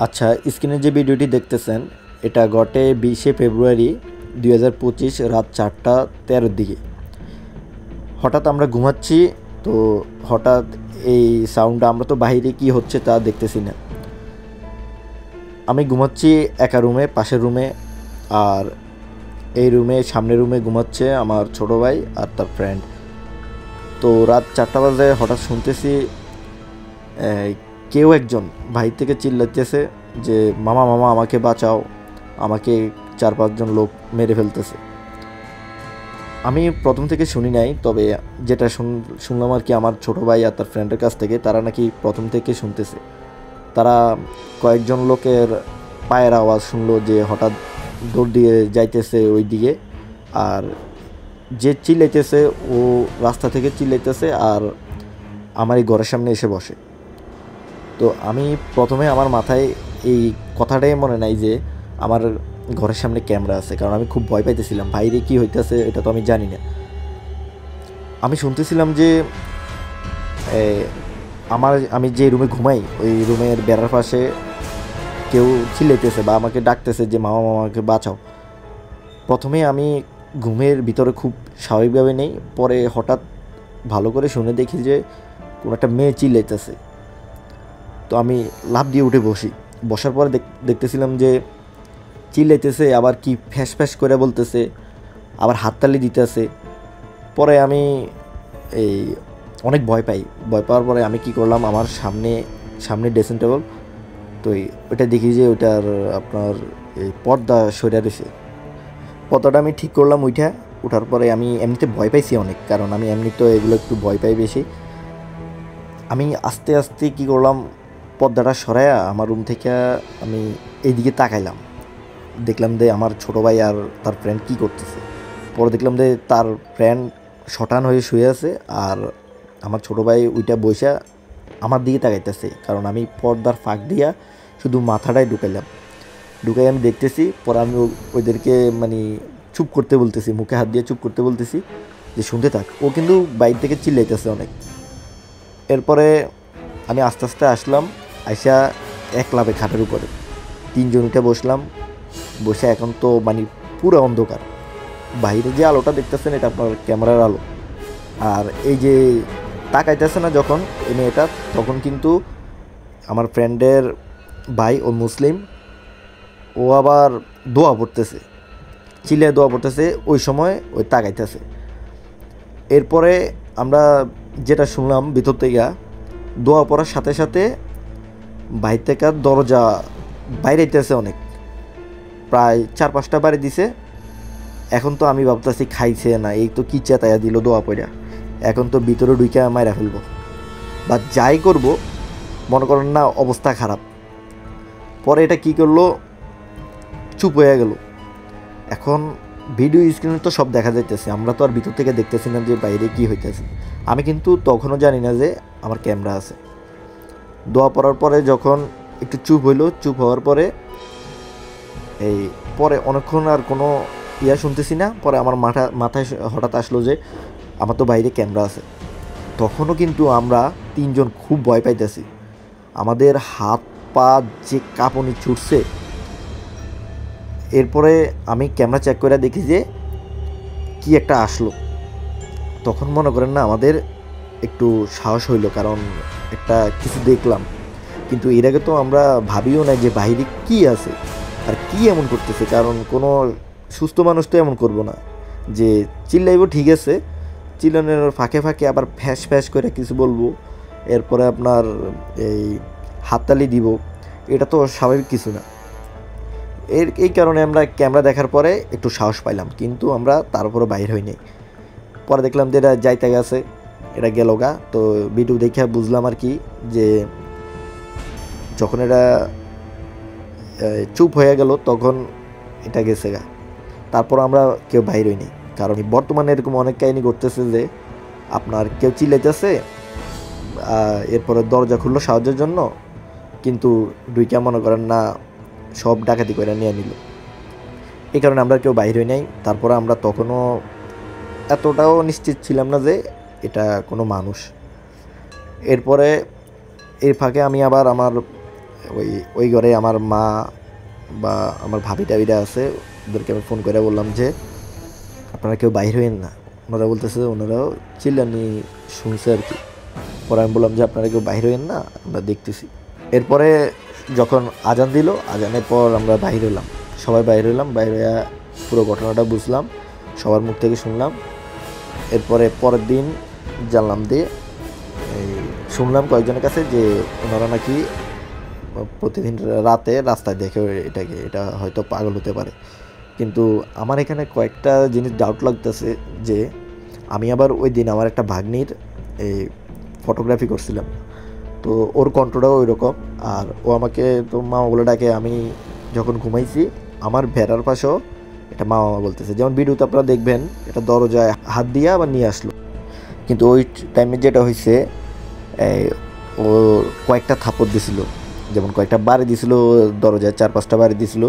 আচ্ছা, স্ক্রিনে যে ভিডিওটি দেখতেছেন এটা ঘটে 20শে ফেব্রুয়ারি 2025 রাত 4:13 দিকে। হঠাৎ আমরা ঘুমাচ্ছি, তো হঠাৎ এই সাউন্ডটা, আমরা তো বাইরে কি হচ্ছে তা দেখতেছি না। আমি ঘুমাচ্ছি একা রুমে, পাশের রুমে, আর এই রুমে সামনের রুমে ঘুমাচ্ছে আমার ছোটো ভাই আর তার ফ্রেন্ড। তো রাত 4টা বাজে হঠাৎ শুনতেছি কেউ একজন ভাই থেকে চিল্লাতেছে যে মামা মামা আমাকে বাঁচাও, আমাকে 4-5 জন লোক মেরে ফেলতেছে। আমি প্রথম থেকে শুনি নাই, তবে যেটা শুনলাম আর কি আমার ছোটো ভাই আর তার ফ্রেন্ডের কাছ থেকে, তারা নাকি প্রথম থেকে শুনতেছে। তারা কয়েকজন লোকের পায়ের আওয়াজ শুনলো যে হঠাৎ দৌড় দিয়ে যাইতেছে ওই দিকে, আর যে চিল্লাইতেছে ও রাস্তা থেকে চিল্লাইতেছে আর আমার এই ঘরের সামনে এসে বসে। তো আমি প্রথমে আমার মাথায় এই কথাটাই মনে নাই যে আমার ঘরের সামনে ক্যামেরা আছে, কারণ আমি খুব ভয় পাইতেছিলাম, বাইরে কি হইতেছে এটা তো আমি জানি না। আমি শুনতেছিলাম যে আমি যে রুমে ঘুমাই ওই রুমের বেড়ার পাশে কেউ চিল্লাইতেছে বা আমাকে ডাকতেছে যে মামা মামাকে বাঁচাও। প্রথমে আমি ঘুমের ভিতরে খুব স্বাভাবিকভাবে নেই, পরে হঠাৎ ভালো করে শুনে দেখি যে কোনো একটা মেয়ে চিল্লাইতেছে। তো আমি লাফ দিয়ে উঠে বসার পরে দেখতেছিলাম যে চিল্লাইতেছে, আবার কি ফ্যাস ফ্যাস করে বলতেছে, আবার হাততালি দিতেছে। পরে আমি এই অনেক ভয় পাওয়ার পরে আমি কি করলাম, আমার সামনে ড্রেসিং টেবল, তো ওইটা দেখি যে ওইটার আপনার এই পর্দা সরে রয়েছে। পর্দাটা আমি ঠিক করলাম উঠার পরে আমি এমনিতে ভয় পাইছি অনেক, কারণ আমি এমনি তো এগুলো একটু ভয় পাই বেশি। আমি আস্তে আস্তে কি করলাম, পর্দাটা সরাইয়া আমার রুম থেকে আমি এইদিকে তাকাইলাম, দেখলাম যে আমার ছোটো ভাই আর তার ফ্রেন্ড কি করতেছে। পরে দেখলাম যে তার ফ্রেন্ড শটান হয়ে শুয়ে আছে, আর আমার ছোটো ভাই ওইটা বইসা আমার দিকে তাকাইতেছে, কারণ আমি পর্দার ফাঁক দিয়া শুধু মাথাটাই ঢুকাই আমি দেখতেছি। পরে আমি ওদেরকে মানে চুপ করতে বলতেছি, মুখে হাত দিয়ে চুপ করতে বলতেছি যে শুনতে থাক। ও কিন্তু বাইরে থেকে চিল্লাইতেছে অনেক। এরপরে আমি আস্তে আস্তে আসলাম, আইসা এক লাফে খাটের উপরে 3জন উঠে বসে এখন তো মানে পুরো অন্ধকার। বাইরে যে আলোটা দেখতেছেন এটা আপনার ক্যামেরার আলো, আর এই যে তাকাইতেছে না যখন এই মেয়েটা, তখন কিন্তু আমার ফ্রেন্ডের ভাই ও মুসলিম, ও আবার দোয়া পড়তেছে, চিল্লায় দোয়া পড়তেছে, ওই সময় ওই তাকাইতেছে। এরপরে আমরা যেটা শুনলাম ভিতর থেকে, দোয়া পড়ার সাথে সাথে বাইরে থেকে দরজা বাইরে আইতেছে অনেক, প্রায় 4-5টা বাড়ি দিছে। এখন তো আমি ভাবতেছি খাইছে না, এই তো কি চেতায়া দিল দোয়া পড়া, এখন তো ভিতরে ঢুকে মাইরা ফেলবো বা যাই করব, মনে করেন না অবস্থা খারাপ। পরে এটা কি করলো, চুপ হয়ে গেল। এখন ভিডিও স্ক্রিনে তো সব দেখা যাইতেছে, আমরা তো আর ভিতর থেকে দেখতেছি না যে বাইরে কি হইতেছে। আমি কিন্তু তখনও জানি না যে আমার ক্যামেরা আছে। দোয়া পড়ার পরে যখন একটু চুপ হইলো, চুপ হওয়ার পরে এই পরে অনেকক্ষণ আর কোনো শুনতেছি না। পরে আমার মাথায় হঠাৎ আসলো যে আমার তো বাইরে ক্যামেরা আছে। তখনও কিন্তু আমরা 3জন খুব ভয় পাইতেছি, আমাদের হাত পা যে কাঁপুনি ছুটছে। এরপরে আমি ক্যামেরা চেক করে দেখি যে কি একটা আসলো। তখন মনে করেন না আমাদের একটু সাহস হইলো, কারণ একটা কিছু দেখলাম। কিন্তু এর আগে তো আমরা ভাবিও না যে বাইরে কি আছে আর কি এমন করতেছে, কারণ কোনো সুস্থ মানুষ তো এমন করবো না যে চিল্লাইবো, ঠিক আছে, চিল্লানোর ফাঁকে ফাঁকে আবার ফ্যাস ফ্যাস করে কিছু বলবো, এরপরে আপনার এই হাততালি দিব, এটা তো স্বাভাবিক কিছু না। এই কারণে আমরা ক্যামেরা দেখার পরে একটু সাহস পাইলাম, কিন্তু আমরা তার উপরে বাইর হইনি। পরে দেখলাম যে এটা যাইতে গেছে, এটা গেল গা। তো ভিডিও দেখে বুঝলাম আর কি যে যখন এটা চুপ হয়ে গেল তখন এটা গেছে গা। তারপর আমরা কেউ বাইর হইনি, কারণ বর্তমানে এরকম অনেক কাহিনী ঘটতেছে যে আপনার কেউ চিল্লাইতেছে, এরপরে দরজা খুললো সাহায্যের জন্য, কিন্তু দুইটা মনে করেন না সব ডাকাতি করে নিয়ে নিল। এই কারণে আমরা কেউ বাইর হই নাই। তারপরে আমরা তখনও এতটাও নিশ্চিত ছিলাম না যে এটা কোনো মানুষ। এরপরে এর ফাঁকে আমি আবার আমার ওই ওই ঘরে আমার মা বা আমার ভাবি টাবিরা আছে, ওদেরকে আমি ফোন করে বললাম যে আপনারা কেউ বাইর হইেন না। ওনারা বলতেছে ওনারাও চিল্লানি শুনছে আর কি। পরে আমি বললাম যে আপনারা কেউ বাইর হইেন না, আমরা দেখতেছি। এরপরে যখন আজান দিল, আজানের পর আমরা বাইর হলাম, সবাই বাইর হলাম। বাইরে পুরো ঘটনাটা বুঝলাম, সবার মুখ থেকে শুনলাম। এরপরে পরের দিন জানলাম দিয়ে শুনলাম কয়েকজনের কাছে যে ওনারা নাকি প্রতিদিন রাতে রাস্তায় দেখে এটাকে, এটা হয়তো পাগল হতে পারে। কিন্তু আমার এখানে কয়েকটা জিনিস ডাউট লাগতেছে যে আমি আবার ওই দিন আমার একটা ভাগ্নির এই ফটোগ্রাফি করছিলাম, তো ওর কণ্ঠটাও ওই রকম। আর ও আমাকে তো মামা বলে ডাকে। আমি যখন ঘুমাইছি আমার ভেড়ার পাশেও এটা মা মামা বলতেছে, যেমন ভিডিওতে আপনারা দেখবেন এটা দরজায় হাত দিয়ে আবার নিয়ে আসলো। কিন্তু ওই টাইমে যেটা হয়েছে, ও কয়েকটা থাপড় দিছিল, যেমন কয়েকটা বাড়ি দিছিল দরজায়, 4-5টা বাড়ি দিছিল,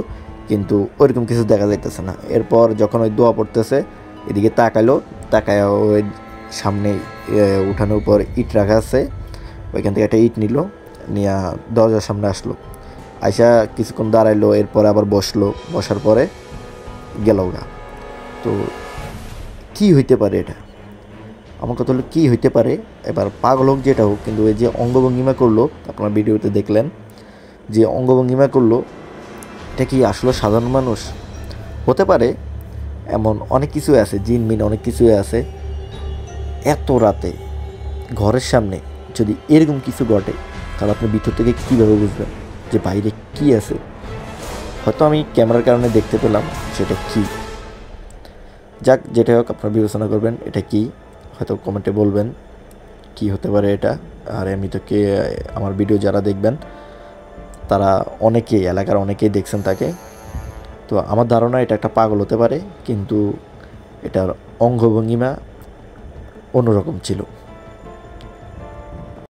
কিন্তু ওইরকম কিছু দেখা যাইতেছে না। এরপর যখন ওই দোয়া পড়তেছে এদিকে তাকায় ওই সামনে উঠানোর উপর ইট রাখা আছে, ওইখান থেকে একটা ইট নিল, নিয়ে দরজার সামনে আসলো, আইসা কিছুক্ষণ দাঁড়াইলো, এরপর আবার বসার পরে গেল গা। তো কী হইতে পারে এটা? আমার কথা হলো কী হইতে পারে? এবার পাগল হোক যেটা হোক, কিন্তু ওই যে অঙ্গভঙ্গিমা করলো, আপনার ভিডিওতে দেখলেন যে অঙ্গভঙ্গিমা করলো, এটা কি আসলে সাধারণ মানুষ হতে পারে? এমন অনেক কিছু আছে, জিনমিন অনেক কিছুই আছে। এত রাতে ঘরের সামনে যদি এরকম কিছু ঘটে, তাহলে আপনি ভিতর থেকে কীভাবে বুঝবেন যে বাইরে কি আছে? হয়তো আমি ক্যামেরার কারণে দেখতে পেলাম, সেটা কি যাক, যেটা হোক আপনারা বিবেচনা করবেন এটা কি, হয়তো কমেন্টে বলবেন কি হতে পারে এটা। আর এমনিতে আমার ভিডিও যারা দেখবেন তারা অনেকেই, এলাকার অনেকেই দেখছেন তাকে। তো আমার ধারণা এটা একটা পাগল হতে পারে, কিন্তু এটার অঙ্গভঙ্গিমা অন্যরকম ছিল।